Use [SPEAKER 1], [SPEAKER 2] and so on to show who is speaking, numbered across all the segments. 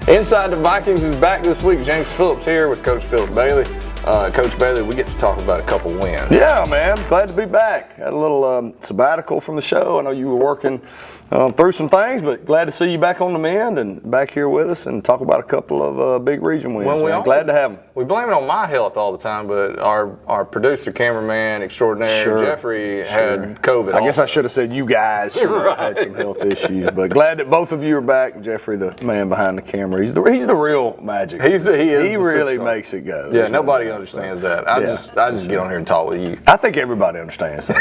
[SPEAKER 1] Inside the Vikings is back this week. James Phillips here with Coach Philip Bailey. Coach Bailey, we get to talk about a couple wins.
[SPEAKER 2] Yeah, man. Glad to be back. Had a little sabbatical from the show. I know you were working through some things, but glad to see you back on the mend and back here with us and talk about a couple of big region wins. Well, glad to have them.
[SPEAKER 1] We blame it on my health all the time, but our producer, cameraman extraordinaire, Jeffery, had COVID.
[SPEAKER 2] I guess I should have said you guys had some health issues, but glad that both of you are back. Jeffery, the man behind the camera, he's the real magic.
[SPEAKER 1] He
[SPEAKER 2] really makes it go.
[SPEAKER 1] Yeah, nobody understands that. I just get on here and talk with you.
[SPEAKER 2] I think everybody understands that.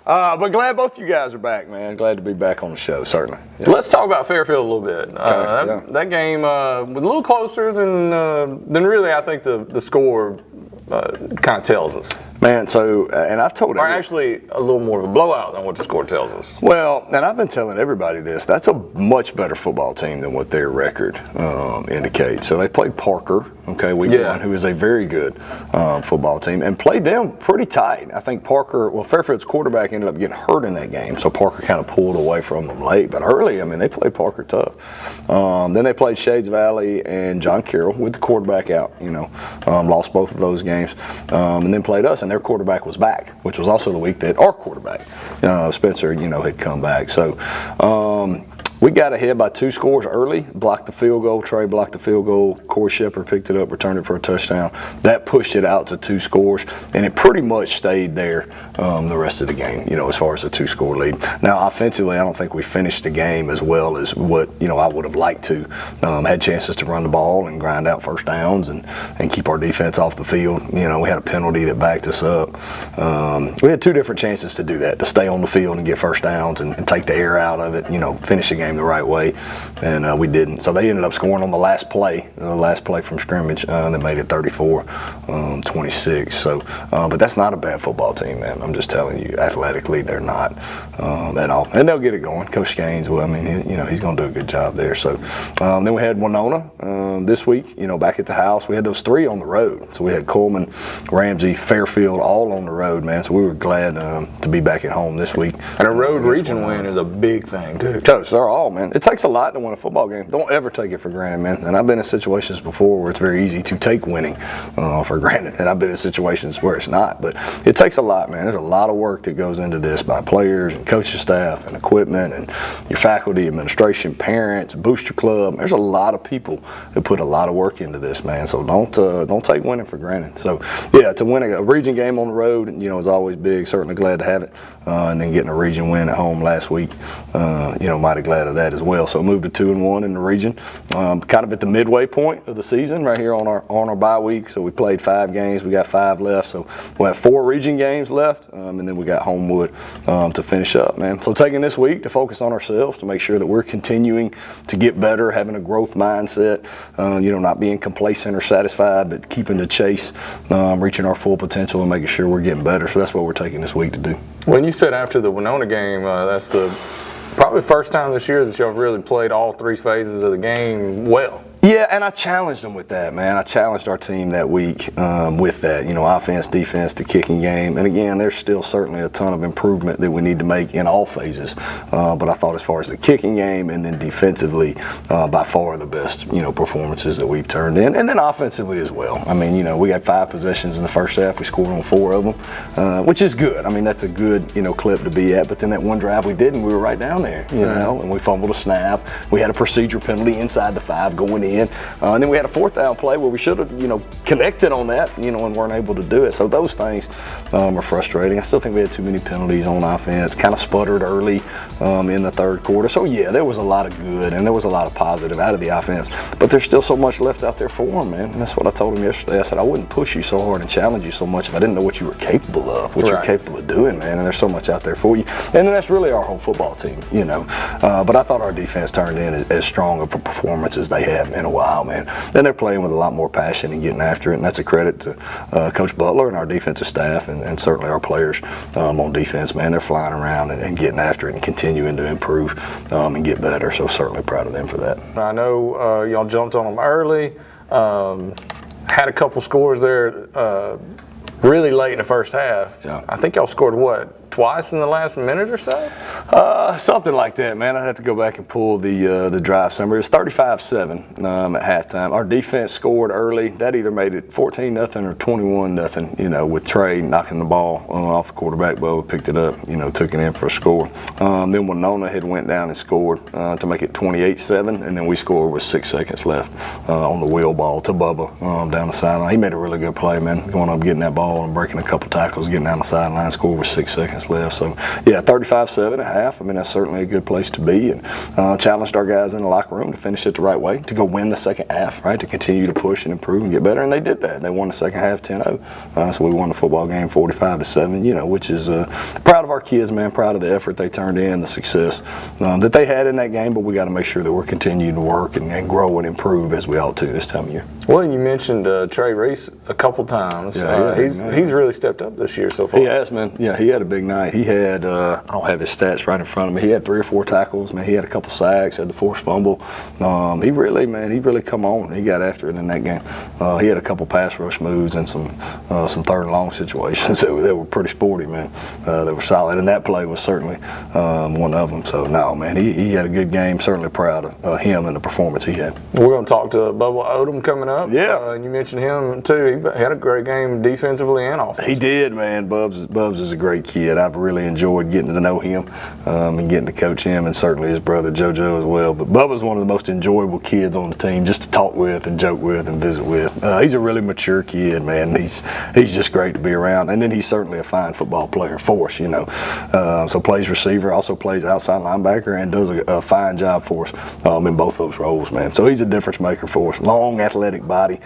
[SPEAKER 2] But glad both you guys are back, man. Glad to be back on the show, certainly.
[SPEAKER 1] Yeah. Let's talk about Fairfield a little bit. That game was a little closer than really I think the score kind of tells us.
[SPEAKER 2] Man, so, and I've told
[SPEAKER 1] everybody. Or actually a little more of a blowout than what the score tells us.
[SPEAKER 2] Well, and I've been telling everybody this, that's a much better football team than what their record indicates. So they played Parker, week one, who is a very good football team, and played them pretty tight. I think Fairfield's quarterback ended up getting hurt in that game, so Parker kind of pulled away from them late. But early, they played Parker tough. Then they played Shades Valley and John Carroll with the quarterback out, lost both of those games, and then played us, and their quarterback was back, which was also the week that our quarterback, Spencer, had come back. So we got ahead by 2 scores early, blocked the field goal. Trey blocked the field goal. Corey Shepard picked it up, returned it for a touchdown. That pushed it out to 2 scores, and it pretty much stayed there the rest of the game, as far as a 2-score lead. Now, offensively, I don't think we finished the game as well as what, I would have liked to. Had chances to run the ball and grind out first downs and keep our defense off the field. We had a penalty that backed us up. We had 2 different chances to do that, to stay on the field and get first downs and take the air out of it, finish the game the right way, and we didn't. So they ended up scoring on the last play from scrimmage that made it 34-26. So, but that's not a bad football team, man. I'm just telling you, athletically, they're not at all, and they'll get it going. Coach Gaines, he's going to do a good job there. So, then we had Winona this week, back at the house. We had those 3 on the road. So we had Coleman, Ramsey, Fairfield, all on the road, man. So we were glad to be back at home this week.
[SPEAKER 1] And a road region win is a big thing too.
[SPEAKER 2] Coach, they're all, man. It takes a lot to win a football game. Don't ever take it for granted, man. And I've been in situations before where it's very easy to take winning for granted, and I've been in situations where it's not. But it takes a lot, man. There's a lot of work that goes into this by players and coaching staff and equipment and your faculty, administration, parents, booster club. There's a lot of people that put a lot of work into this, man. So don't take winning for granted. So yeah, to win a region game on the road, is always big. Certainly glad to have it. And then getting a region win at home last week, mighty glad of that as well. So moved to 2-1 in the region, kind of at the midway point of the season, right here on our bye week. So we played 5 games. We got 5 left. So we'll have 4 region games left, and then we got Homewood to finish up, man. So taking this week to focus on ourselves, to make sure that we're continuing to get better, having a growth mindset, not being complacent or satisfied, but keeping the chase, reaching our full potential and making sure we're getting better. So that's what we're taking this week to do.
[SPEAKER 1] When you said after the Winona game, that's probably the first time this year that y'all really played all 3 phases of the game well.
[SPEAKER 2] Yeah, and I challenged them with that, man. I challenged our team that week with that, offense, defense, the kicking game. And again, there's still certainly a ton of improvement that we need to make in all phases. But I thought as far as the kicking game and then defensively, by far the best, performances that we've turned in. And then offensively as well. We got 5 possessions in the first half. We scored on 4 of them, which is good. That's a good, clip to be at. But then that one drive we didn't, we were right down there, and we fumbled a snap. We had a procedure penalty inside the 5 going in. And then we had a 4th down play where we should have, connected on that, and weren't able to do it. So those things are frustrating. I still think we had too many penalties on offense, kind of sputtered early in the 3rd quarter. So yeah, there was a lot of good and there was a lot of positive out of the offense, but there's still so much left out there for them, man. And that's what I told them yesterday. I said I wouldn't push you so hard and challenge you so much if I didn't know what you were capable of, what you're capable of doing, man. And there's so much out there for you. And then that's really our whole football team, But I thought our defense turned in as strong of a performance as they have in a while, man. And they're playing with a lot more passion and getting after it, and that's a credit to Coach Butler and our defensive staff and certainly our players on defense, man. They're flying around and getting after it and continuing to improve and get better, so certainly proud of them for that.
[SPEAKER 1] I know y'all jumped on them early, had a couple scores there really late in the first half.
[SPEAKER 2] Yeah.
[SPEAKER 1] I think y'all scored, twice in the last minute or so?
[SPEAKER 2] Something like that, man. I'd have to go back and pull the drive summary. It was 35-7 at halftime. Our defense scored early. That either made it 14-0 or 21-0. You know, with Trey knocking the ball off the quarterback. Bubba picked it up. You know, took it in for a score. Then Winona had went down and scored to make it 28-7, and then we scored with 6 seconds left on the wheel ball to Bubba down the sideline. He made a really good play, man. Going up, getting that ball and breaking a couple tackles, getting down the sideline, scored with 6 seconds left. So yeah, 35-7 at half. I mean, that's certainly a good place to be, and challenged our guys in the locker room to finish it the right way, to go win the second half, right, to continue to push and improve and get better, and they did that. They won the second half 10-0, so we won the football game 45-7, you know, which is proud of our kids, man, proud of the effort they turned in, the success that they had in that game, but we got to make sure that we're continuing to work and grow and improve as we ought to this time of year.
[SPEAKER 1] Well, you mentioned Trey Reese a couple times.
[SPEAKER 2] Yeah,
[SPEAKER 1] he's really stepped up this year so far.
[SPEAKER 2] He has, man. Yeah, he had a big night. He had, I don't have his stats right in front of me. He had 3 or 4 tackles, man. He had a couple sacks, had the forced fumble. He really come on. He got after it in that game. He had a couple pass rush moves and some third and long situations that were pretty sporty, man. They were solid, and that play was certainly one of them. So, no, man, he had a good game. Certainly proud of him and the performance he had.
[SPEAKER 1] We're going to talk to Bubba Odom coming up.
[SPEAKER 2] Yeah.
[SPEAKER 1] And you mentioned him, too. He had a great game defensively and offensively.
[SPEAKER 2] He did, man. Bubs is a great kid. I've really enjoyed getting to know him and getting to coach him, and certainly his brother JoJo as well. But Bubba's one of the most enjoyable kids on the team, just to talk with and joke with and visit with. He's a really mature kid, man. He's just great to be around. And then he's certainly a fine football player for us, you know. So plays receiver, also plays outside linebacker, and does a fine job for us in both those roles, man. So he's a difference maker for us. Long, athletic body,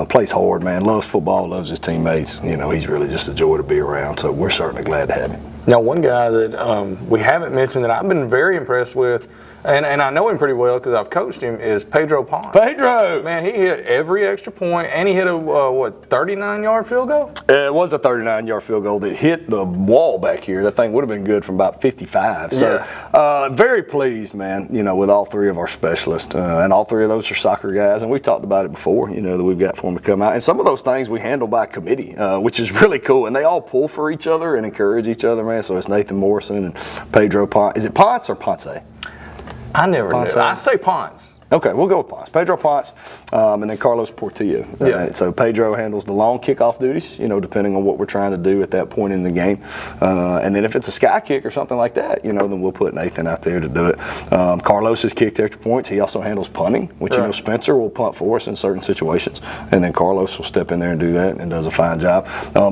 [SPEAKER 2] plays hard, man. Loves football, loves his teammates. You know, he's really just a joy to be around. So we're certainly glad to have him.
[SPEAKER 1] Now, one guy that we haven't mentioned that I've been very impressed with, and I know him pretty well because I've coached him, is Pedro Ponce.
[SPEAKER 2] Pedro!
[SPEAKER 1] Man, he hit every extra point, and he hit a, 39-yard field goal?
[SPEAKER 2] It was a 39-yard field goal that hit the wall back here. That thing would have been good from about 55. So,
[SPEAKER 1] yeah.
[SPEAKER 2] Very pleased, man, you know, with all 3 of our specialists. And all 3 of those are soccer guys, and we've talked about it before, you know, that we've got for them to come out. And some of those things we handle by committee, which is really cool. And they all pull for each other and encourage each other, man. So it's Nathan Morrison and Pedro Ponce. Is it Ponce or Ponce?
[SPEAKER 1] I never knew. I say Ponce.
[SPEAKER 2] Okay, we'll go with Ponce. Pedro Ponce, and then Carlos Portillo.
[SPEAKER 1] Yeah.
[SPEAKER 2] So Pedro handles the long kickoff duties, you know, depending on what we're trying to do at that point in the game. And then if it's a sky kick or something like that, you know, then we'll put Nathan out there to do it. Carlos has kicked extra points. He also handles punting, which, you know, Spencer will punt for us in certain situations. And then Carlos will step in there and do that and does a fine job.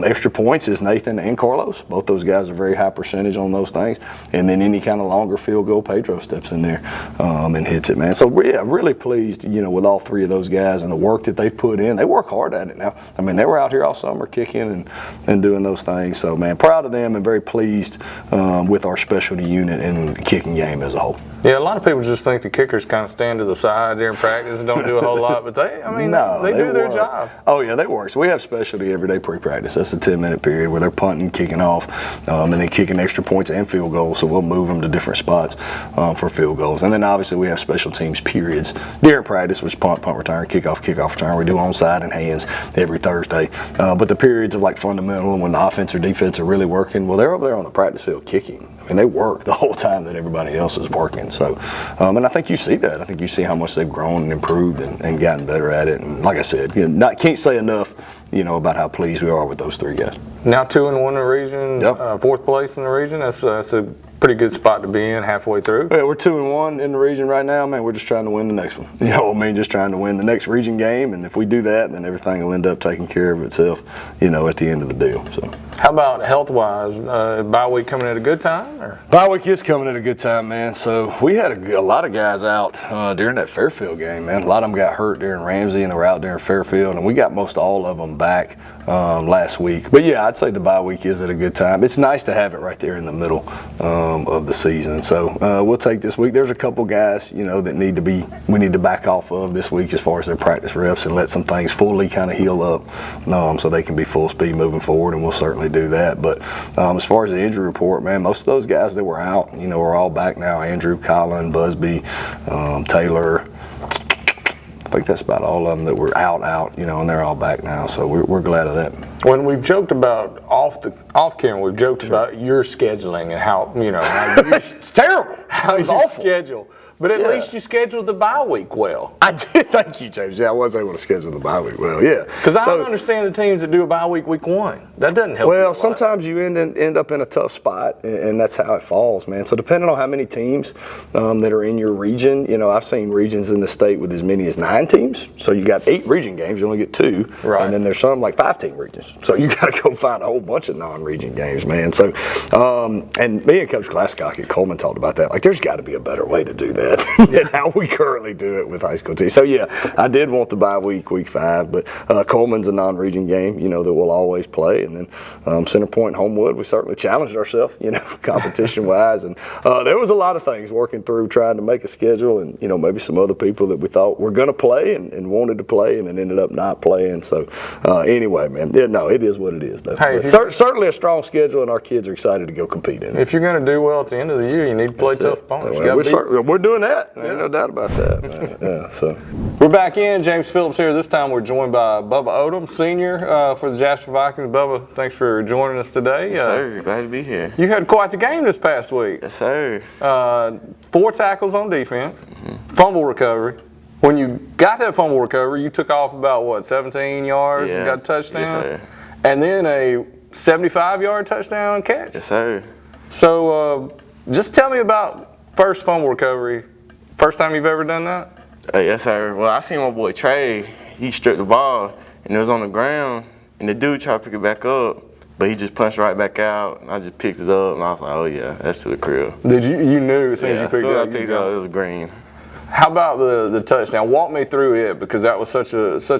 [SPEAKER 2] Extra points is Nathan and Carlos. Both those guys are very high percentage on those things. And then any kind of longer field goal, Pedro steps in there and hits it, man. So, yeah, really pleased, you know, with all 3 of those guys and the work that they've put in. They work hard at it now. I mean, they were out here all summer kicking and doing those things. So, man, proud of them and very pleased with our specialty unit and the kicking game as a whole.
[SPEAKER 1] Yeah, a lot of people just think the kickers kind of stand to the side during practice and don't do a whole lot, but they do their job.
[SPEAKER 2] Oh, yeah, they work. So we have specialty every day pre-practice. That's a 10-minute period where they're punting, kicking off, and then kicking extra points and field goals. So we'll move them to different spots for field goals. And then obviously we have special teams periods during practice, which punt return, kickoff return. We do onside and hands every Thursday. But the periods of like fundamental and when the offense or defense are really working, well, they're over there on the practice field kicking. I mean, they work the whole time that everybody else is working. So, and I think you see that. I think you see how much they've grown and improved and gotten better at it. And like I said, you know, can't say enough, you know, about how pleased we are with those 3 guys.
[SPEAKER 1] Now 2-1 in the region,
[SPEAKER 2] Yep.
[SPEAKER 1] 4th place in the region. That's a pretty good spot to be in halfway through.
[SPEAKER 2] Yeah, we're 2-1 in the region right now, man. We're just trying to win the next one. You know what I mean? Just trying to win the next region game, and if we do that, then everything will end up taking care of itself, you know, at the end of the deal. So.
[SPEAKER 1] How about health-wise? Bye week coming at a good time? Or?
[SPEAKER 2] Bye week is coming at a good time, man. So we had a lot of guys out during that Fairfield game, man. A lot of them got hurt during Ramsey, and they were out during Fairfield, and we got most all of them back last week. But yeah, I'd say the bye week is at a good time. It's nice to have it right there in the middle of the season. So we'll take this week. There's a couple guys, you know, that we need to back off of this week as far as their practice reps and let some things fully kind of heal up so they can be full speed moving forward, and we'll certainly do that. But as far as the injury report, man, most of those guys that were out, you know, are all back now. Andrew, Colin, Busby, Taylor, think that's about all of them that were out, you know, and they're all back now. So we're glad of that.
[SPEAKER 1] When we've joked about off camera, we've joked about your scheduling and how, you know,
[SPEAKER 2] it's terrible.
[SPEAKER 1] How you schedule. But at least you scheduled the bye week well.
[SPEAKER 2] I did. Thank you, James. Yeah, I was able to schedule the bye week well. Yeah.
[SPEAKER 1] Because I don't understand the teams that do a bye week week 1. That doesn't help.
[SPEAKER 2] Well, sometimes you end up in a tough spot, and that's how it falls, man. So depending on how many teams that are in your region, you know, I've seen regions in the state with as many as 9 teams. So you got 8 region games, you only get 2,
[SPEAKER 1] right?
[SPEAKER 2] And then there's some like 5-team regions. So you got to go find a whole bunch of non-region games, man. So, and me and Coach Glasscock at Coleman talked about that. Like, there's got to be a better way to do that than how we currently do it with high school teams. So yeah, I did want the bye week, week 5, but Coleman's a non-region game, you know, that we'll always play, and then Center Point, Homewood, we certainly challenged ourselves, you know, competition-wise, and there was a lot of things working through trying to make a schedule, and you know, maybe some other people that we thought were going to play and wanted to play, and then ended up not playing. So anyway, man, yeah, no, it is what it is, though. Hey, certainly a strong schedule, and our kids are excited to go compete in it.
[SPEAKER 1] If you're going to do well at the end of the year, you need to play tough opponents.
[SPEAKER 2] We're doing that. Ain't no doubt about that, man. Yeah, so
[SPEAKER 1] we're back in. James Phillips here. This time we're joined by Bubba Odom, senior for the Jasper Vikings. Bubba, thanks for joining us today.
[SPEAKER 3] Yes, sir. Glad to be here.
[SPEAKER 1] You had quite the game this past week.
[SPEAKER 3] Yes, sir.
[SPEAKER 1] 4 tackles on defense, fumble recovery. When you got that fumble recovery, you took off about, what, 17 yards and got a touchdown?
[SPEAKER 3] Yes, sir.
[SPEAKER 1] And then a 75-yard touchdown catch?
[SPEAKER 3] Yes, sir.
[SPEAKER 1] So just tell me about first fumble recovery. First time you've ever done that?
[SPEAKER 3] Yes, sir. Well, I seen my boy Trey. He stripped the ball, and it was on the ground, and the dude tried to pick it back up, but he just punched right back out, and I just picked it up, and I was like, oh, yeah, that's to the crib.
[SPEAKER 1] Did you knew as soon as you picked it up?
[SPEAKER 3] I picked it up, it was green.
[SPEAKER 1] How about the touchdown? Walk me through it, because that was such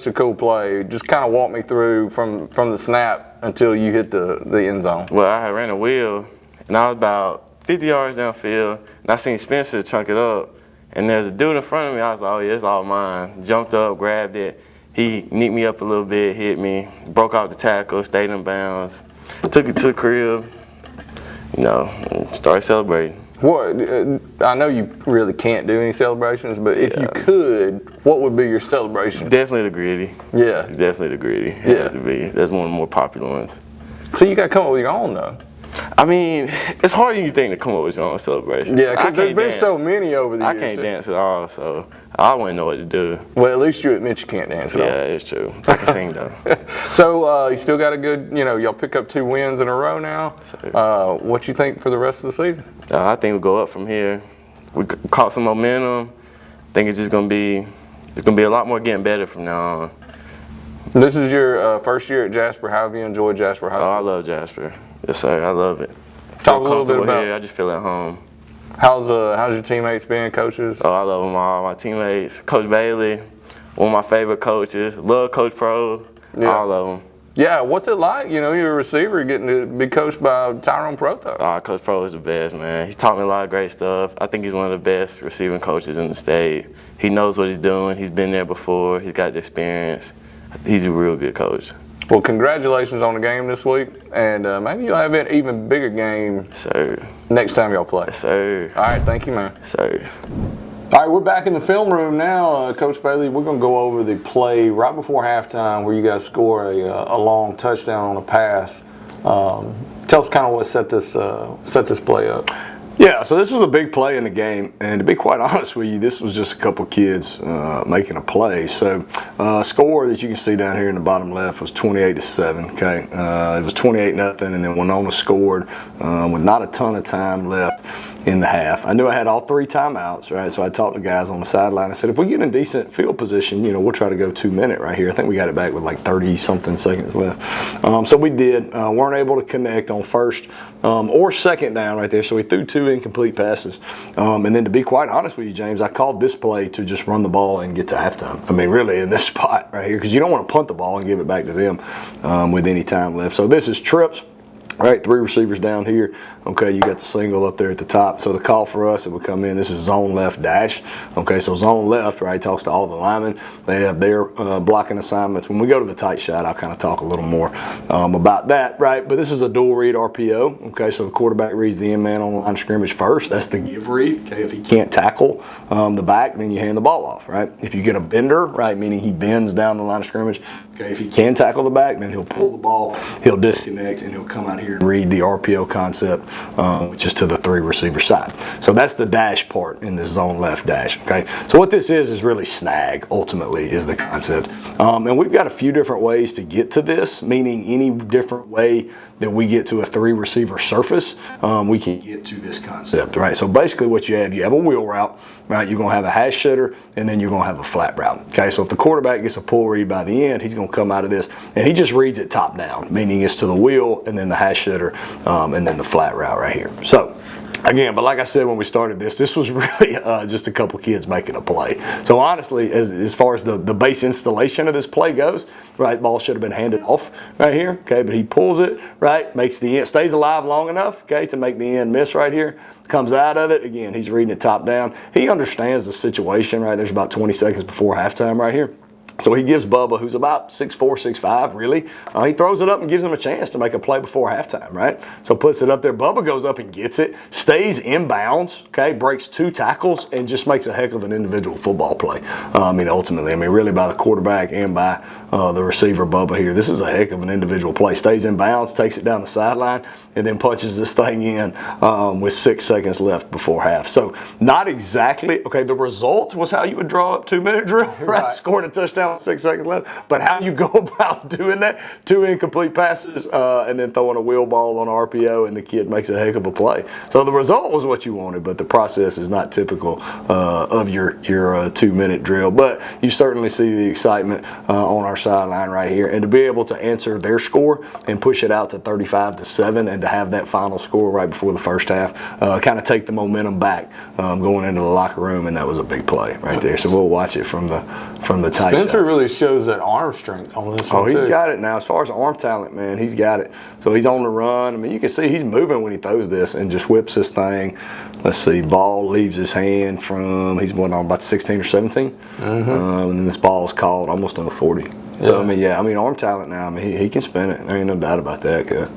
[SPEAKER 1] a cool play. Just kind of walk me through from the snap until you hit the end zone.
[SPEAKER 3] Well, I had ran a wheel, and I was about 50 yards downfield, and I seen Spencer chunk it up. And there's a dude in front of me. I was like, oh, yeah, it's all mine. Jumped up, grabbed it. He kneed me up a little bit, hit me, broke out the tackle, stayed in bounds. Took it to the crib, you know, and started celebrating.
[SPEAKER 1] What? I know you really can't do any celebrations, but if you could, what would be your celebration?
[SPEAKER 3] Definitely the gritty.
[SPEAKER 1] Yeah.
[SPEAKER 3] Definitely the gritty.
[SPEAKER 1] Yeah.
[SPEAKER 3] It has to be. That's one of the more popular ones.
[SPEAKER 1] So you got to come up with your own, though.
[SPEAKER 3] I mean, it's harder than you think to come up with your own celebration.
[SPEAKER 1] Yeah, because there's been so many over the years.
[SPEAKER 3] I can't dance at all, so I wouldn't know what to do.
[SPEAKER 1] Well, at least you admit you can't dance at all.
[SPEAKER 3] Yeah, it's true. I can sing, though.
[SPEAKER 1] So you still got a good, you know, y'all pick up 2 wins in a row now. What you think for the rest of the season?
[SPEAKER 3] I think we'll go up from here. We caught some momentum. I think it's just going to be, a lot more getting better from now on.
[SPEAKER 1] This is your first year at Jasper. How have you enjoyed Jasper High School?
[SPEAKER 3] Oh, I love Jasper. Yes, sir. I love it.
[SPEAKER 1] Talk a little bit about
[SPEAKER 3] here. I just feel at home.
[SPEAKER 1] How's your teammates been, coaches?
[SPEAKER 3] Oh, I love them all. My teammates, Coach Bailey, one of my favorite coaches. Love Coach Pro. Yeah. All of them.
[SPEAKER 1] Yeah. What's it like? You know, you're a receiver getting to be coached by Tyrone Proto.
[SPEAKER 3] Coach Pro is the best, man. He's taught me a lot of great stuff. I think he's one of the best receiving coaches in the state. He knows what he's doing. He's been there before. He's got the experience. He's a real good coach.
[SPEAKER 1] Well, congratulations on the game this week, and maybe you'll have an even bigger game next time y'all play.
[SPEAKER 3] Yes, sir.
[SPEAKER 1] All right, thank you, man.
[SPEAKER 3] Yes, sir.
[SPEAKER 1] All right, we're back in the film room now. Coach Bailey, we're going to go over the play right before halftime where you guys score a long touchdown on a pass. Tell us kind of what set this play up.
[SPEAKER 2] Yeah, so this was a big play in the game, and to be quite honest with you, this was just a couple kids making a play. So score that you can see down here in the bottom left was 28-7. Okay, it was 28-0, and then Winona scored with not a ton of time left in the half. I knew I had all 3 timeouts, right? So I talked to guys on the sideline. I said, if we get in decent field position, you know, we'll try to go 2-minute right here. I think we got it back with like 30-something seconds left. So we did. Weren't able to connect on first or second down right there. So we threw 2 incomplete passes. And then to be quite honest with you, James, I called this play to just run the ball and get to halftime. I mean, really in this spot right here, because you don't want to punt the ball and give it back to them with any time left. So this is trips. All right, 3 receivers down here. Okay, you got the single up there at the top. So the call for us, it would come in, this is zone left dash. Okay, so zone left, right, talks to all the linemen. They have their blocking assignments. When we go to the tight shot, I'll kind of talk a little more about that, right? But this is a dual read RPO. Okay, so the quarterback reads the end man on the line of scrimmage first. That's the give read. Okay, if he can't tackle the back, then you hand the ball off, right? If you get a bender, right, meaning he bends down the line of scrimmage, okay, if he can tackle the back, then he'll pull the ball, he'll disconnect, and he'll come out here and read the RPO concept, which is to the 3 receiver side. So that's the dash part in this zone left dash, okay? So what this is really snag, ultimately, is the concept. And we've got a few different ways to get to this, meaning any different way that we get to a 3 receiver surface, we can get to this concept, right? So basically what you have a wheel route, right? You're gonna have a hash shooter, and then you're gonna have a flat route, okay? So if the quarterback gets a pull read by the end, he's gonna come out of this, and he just reads it top down, meaning it's to the wheel, and then the hash shooter, and then the flat route right here. So again, but like I said when we started this was really just a couple kids making a play. So honestly, as far as the base installation of this play goes, right, ball should have been handed off right here, okay, but he pulls it, right, makes the end, stays alive long enough, okay, to make the end miss right here, comes out of it, again, he's reading it top down. He understands the situation, right, there's about 20 seconds before halftime right here. So he gives Bubba, who's about 6'4", 6'5", really, he throws it up and gives him a chance to make a play before halftime, right? So puts it up there. Bubba goes up and gets it, stays inbounds, okay, breaks 2 tackles, and just makes a heck of an individual football play. Ultimately, really by the quarterback and by the receiver, Bubba here. This is a heck of an individual play. Stays in bounds, takes it down the sideline, and then punches this thing in with 6 seconds left before half. So not exactly, okay, the result was how you would draw up 2-minute drill, right? Scoring a touchdown with 6 seconds left. But how you go about doing that, 2 incomplete passes, and then throwing a wheel ball on RPO, and the kid makes a heck of a play. So the result was what you wanted, but the process is not typical of your 2-minute drill. But you certainly see the excitement on our sideline right here, and to be able to answer their score and push it out to 35-7, and to have that final score right before the first half, kind of take the momentum back going into the locker room, and that was a big play right there. So we'll watch it from the tight
[SPEAKER 1] Spencer
[SPEAKER 2] shot.
[SPEAKER 1] really shows that arm strength on this one,
[SPEAKER 2] Oh, he's
[SPEAKER 1] too.
[SPEAKER 2] got it now. As far as arm talent, man, he's got it. So he's on the run. You can see he's moving when he throws this and just whips this thing. Let's see, ball leaves his hand from, he's on about 16 or 17. And then this ball is called almost on the 40. So, arm talent now, he can spin it. There ain't no doubt about that, kid.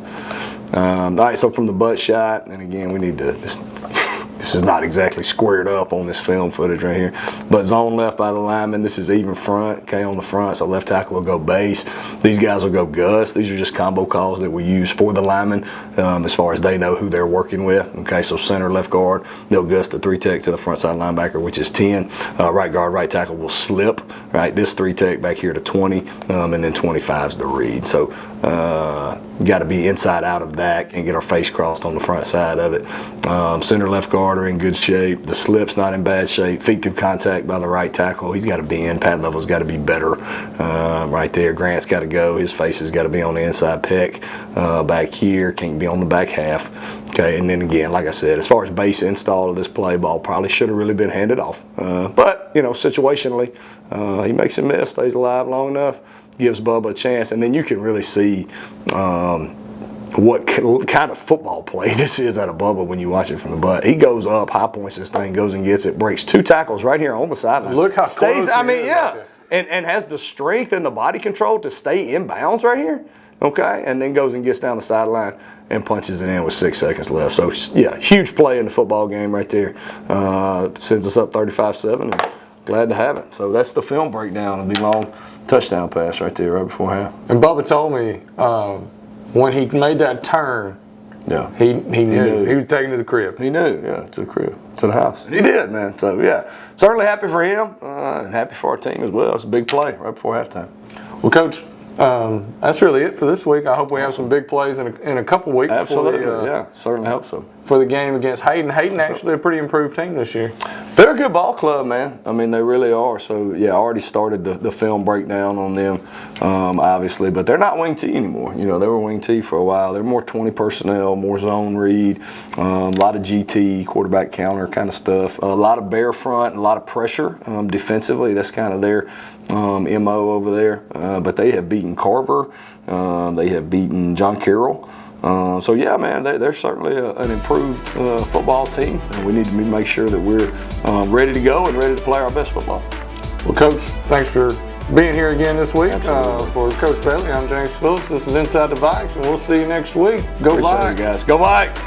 [SPEAKER 2] All right, so from the butt shot, and again, we need to this is not exactly squared up on this film footage right here, but zone left by the lineman. This is even front, okay, on the front, so left tackle will go base. These guys will go Gus. These are just combo calls that we use for the lineman as far as they know who they're working with, okay, so center, left guard, they'll Gus the 3-tech to the front side linebacker, which is 10. Right guard, right tackle will slip, right, this 3-tech back here to 20, and then 25 is the read. So got to be inside out of that and get our face crossed on the front side of it. Center, left guard are in good shape. The slip's not in bad shape. Feet through contact by the right tackle. He's got to be in. Pad level's got to be better right there. Grant's got to go. His face has got to be on the inside pec back here. Can't be on the back half. Okay, and then again, like I said, as far as base install of this play, ball probably should have really been handed off. But, situationally, he makes a miss, stays alive long enough, gives Bubba a chance, and then you can really see what kind of football play this is out of Bubba when you watch it from the butt. He goes up, high points this thing, goes and gets it, breaks 2 tackles right here on the sideline.
[SPEAKER 1] Look how close he is.
[SPEAKER 2] And has the strength and the body control to stay in bounds right here, okay, and then goes and gets down the sideline and punches it in with 6 seconds left. So, yeah, huge play in the football game right there. Sends us up 35-7, and glad to have it. So that's the film breakdown of the long touchdown pass right there, right before half.
[SPEAKER 1] And Bubba told me when he made that turn, he knew. He was taking to the crib.
[SPEAKER 2] He knew, to the crib, to the house. And he did, man. So, certainly happy for him and happy for our team as well. It's a big play right before halftime.
[SPEAKER 1] Well, Coach, that's really it for this week. I hope we have some big plays in a couple weeks.
[SPEAKER 2] Absolutely, certainly hope so.
[SPEAKER 1] For the game against Hayden. Hayden actually a pretty improved team this year.
[SPEAKER 2] They're a good ball club, man. They really are. So, I already started the film breakdown on them, obviously. But they're not wing T anymore. They were wing T for a while. They're more 20 personnel, more zone read, a lot of GT, quarterback counter kind of stuff. A lot of bear front, a lot of pressure defensively. That's kind of their MO over there. But they have beaten Carver. They have beaten John Carroll. So yeah, man, they're certainly an improved football team, and we need to make sure that we're ready to go and ready to play our best football.
[SPEAKER 1] Well, Coach, thanks for being here again this week. For Coach Bailey, I'm James Phillips. This is Inside the Vikes, and we'll see you next week. Go
[SPEAKER 2] Appreciate
[SPEAKER 1] Vikes!
[SPEAKER 2] it, guys. Go Vikes!